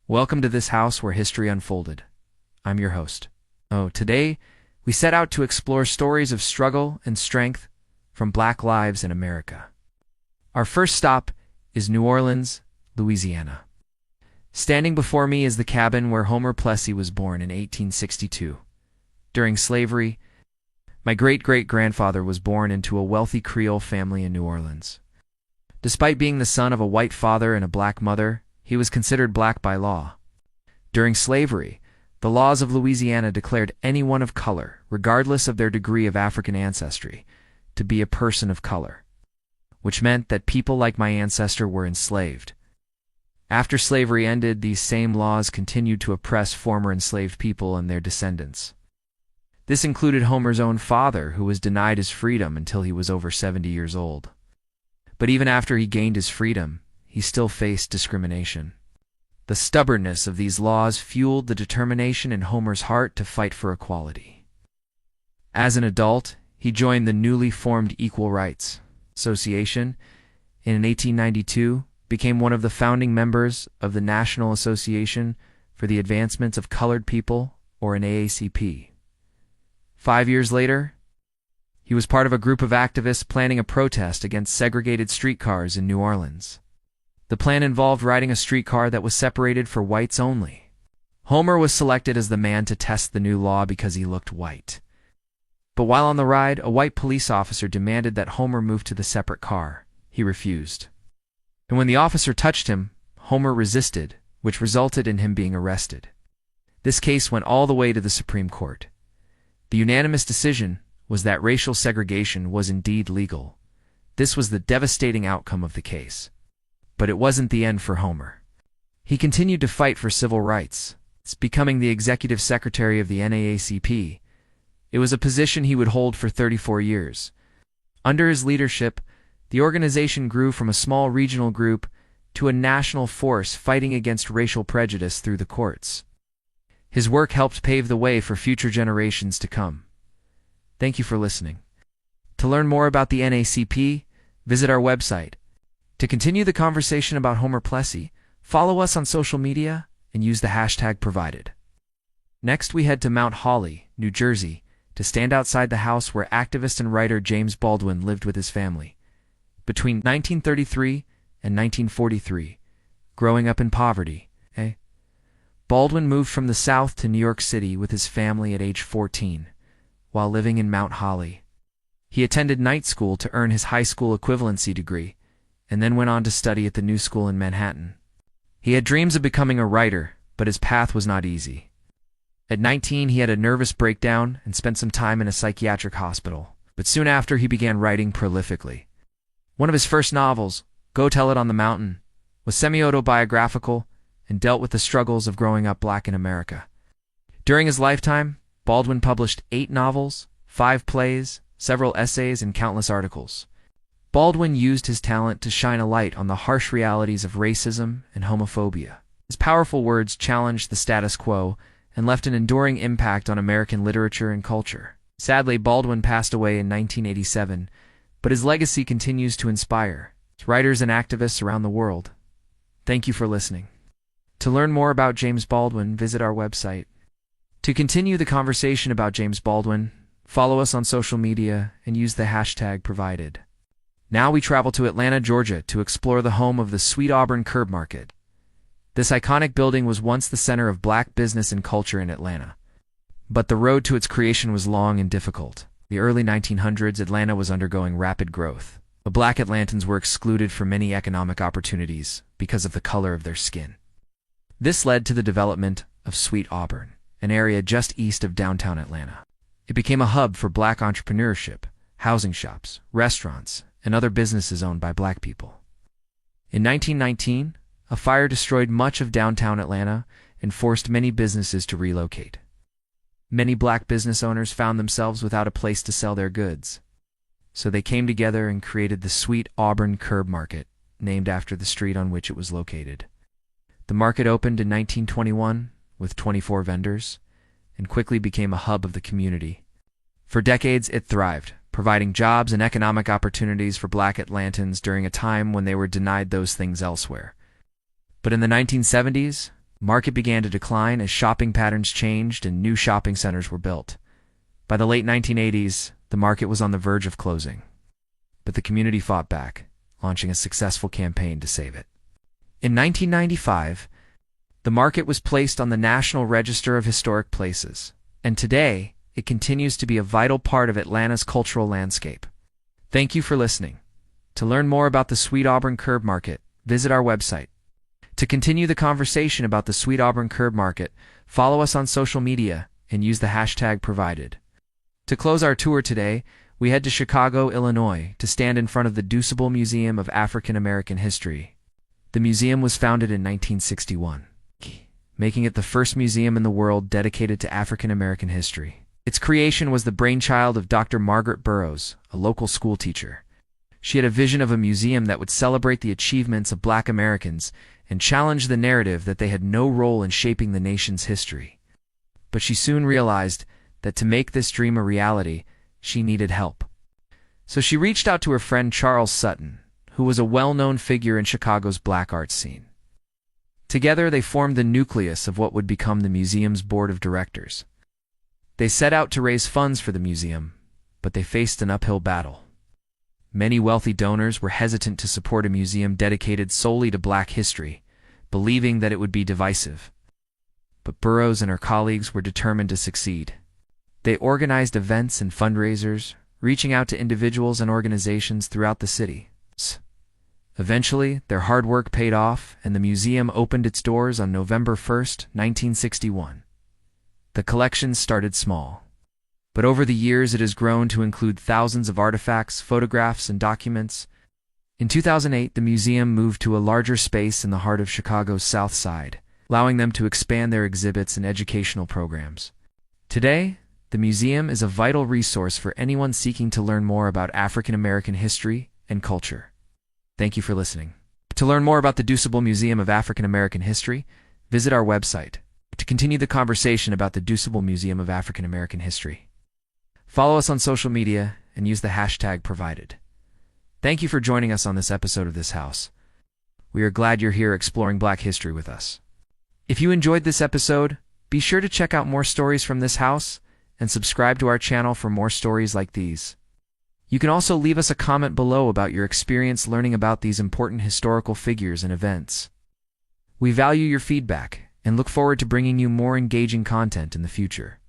Welcome to this house where history unfolded. I'm your host. Today we set out to explore stories of struggle and strength from Black lives in America. Our first stop is New Orleans, Louisiana. Standing before me is the cabin where Homer Plessy was born in 1862. During slavery, my great-great-grandfather was born into a wealthy Creole family in New Orleans. Despite being the son of a white father and a black mother, he was considered black by law. During slavery, the laws of Louisiana declared anyone of color, regardless of their degree of African ancestry, to be a person of color, which meant that people like my ancestor were enslaved. After slavery ended, these same laws continued to oppress former enslaved people and their descendants. This included Homer's own father, who was denied his freedom until he was over 70 years old. But even after he gained his freedom, he still faced discrimination. The stubbornness of these laws fueled the determination in Homer's heart to fight for equality. As an adult, he joined the newly formed Equal Rights Association, and in 1892 became one of the founding members of the National Association for the Advancement of Colored People, or NAACP. 5 years later, he was part of a group of activists planning a protest against segregated streetcars in New Orleans. The plan involved riding a streetcar that was separated for whites only. Homer was selected as the man to test the new law because he looked white. But while on the ride, a white police officer demanded that Homer move to the separate car. He refused. And when the officer touched him, Homer resisted, which resulted in him being arrested. This case went all the way to the Supreme Court. The unanimous decision was that racial segregation was indeed legal. This was the devastating outcome of the case. But it wasn't the end for Homer. He continued to fight for civil rights, becoming the executive secretary of the NAACP. It was a position he would hold for 34 years. Under his leadership, the organization grew from a small regional group to a national force fighting against racial prejudice through the courts. His work helped pave the way for future generations to come. Thank you for listening. To learn more about the NAACP, visit our website. To continue the conversation about Homer Plessy, follow us on social media and use the hashtag provided. Next, we head to Mount Holly, New Jersey, to stand outside the house where activist and writer James Baldwin lived with his family. Between 1933 and 1943, growing up in poverty, Baldwin moved from the South to New York City with his family at age 14, while living in Mount Holly. He attended night school to earn his high school equivalency degree, and then went on to study at the New School in Manhattan. He had dreams of becoming a writer, but his path was not easy. At 19, he had a nervous breakdown and spent some time in a psychiatric hospital, but soon after he began writing prolifically. One of his first novels, Go Tell It on the Mountain, was semi-autobiographical and dealt with the struggles of growing up black in America. During his lifetime, Baldwin published 8 novels, 5 plays, several essays, and countless articles. Baldwin used his talent to shine a light on the harsh realities of racism and homophobia. His powerful words challenged the status quo and left an enduring impact on American literature and culture. Sadly, Baldwin passed away in 1987, but his legacy continues to inspire writers and activists around the world. Thank you for listening. To learn more about James Baldwin, visit our website. To continue the conversation about James Baldwin, follow us on social media and use the hashtag provided. Now we travel to Atlanta, Georgia to explore the home of the Sweet Auburn Curb Market. This iconic building was once the center of black business and culture in Atlanta. But the road to its creation was long and difficult. In the early 1900s, Atlanta was undergoing rapid growth. The black Atlantans were excluded from many economic opportunities because of the color of their skin. This led to the development of Sweet Auburn, an area just east of downtown Atlanta. It became a hub for black entrepreneurship, housing shops, restaurants, and other businesses owned by black people. In 1919, a fire destroyed much of downtown Atlanta and forced many businesses to relocate. Many black business owners found themselves without a place to sell their goods. So they came together and created the Sweet Auburn Curb Market, named after the street on which it was located. The market opened in 1921 with 24 vendors and quickly became a hub of the community. For decades, it thrived, providing jobs and economic opportunities for black Atlantans during a time when they were denied those things elsewhere. But in the 1970s, Market began to decline as shopping patterns changed and new shopping centers were built. By the late 1980s, the market was on the verge of closing. But the community fought back, launching a successful campaign to save it. In 1995, the market was placed on the National Register of Historic Places, and today it continues to be a vital part of Atlanta's cultural landscape. Thank you for listening. To learn more about the Sweet Auburn Curb Market, visit our website. To continue the conversation about the Sweet Auburn Curb Market, follow us on social media and use the hashtag provided. To close our tour today, we head to Chicago, Illinois, to stand in front of the Deuceable Museum of African American History. The museum was founded in 1961, making it the first museum in the world dedicated to African American history. Its creation was the brainchild of Dr. Margaret Burroughs, a local school teacher. She had a vision of a museum that would celebrate the achievements of Black Americans and challenge the narrative that they had no role in shaping the nation's history. But she soon realized that to make this dream a reality, she needed help. So she reached out to her friend Charles Sutton, who was a well-known figure in Chicago's black art scene. Together, they formed the nucleus of what would become the museum's board of directors. They set out to raise funds for the museum, but they faced an uphill battle. Many wealthy donors were hesitant to support a museum dedicated solely to Black history, believing that it would be divisive. But Burroughs and her colleagues were determined to succeed. They organized events and fundraisers, reaching out to individuals and organizations throughout the city. Eventually, their hard work paid off, and the museum opened its doors on November 1st, 1961. The collection started small, but over the years it has grown to include thousands of artifacts, photographs, and documents. In 2008, the museum moved to a larger space in the heart of Chicago's South Side, allowing them to expand their exhibits and educational programs. Today, the museum is a vital resource for anyone seeking to learn more about African American history and culture. Thank you for listening. To learn more about the Deuceable Museum of African American History, visit our website. To continue the conversation about the Deuceable Museum of African American History, follow us on social media and use the hashtag provided. Thank you for joining us on this episode of This House. We are glad you're here exploring Black history with us. If you enjoyed this episode, be sure to check out more stories from this house and subscribe to our channel for more stories like these. You can also leave us a comment below about your experience learning about these important historical figures and events. We value your feedback and look forward to bringing you more engaging content in the future.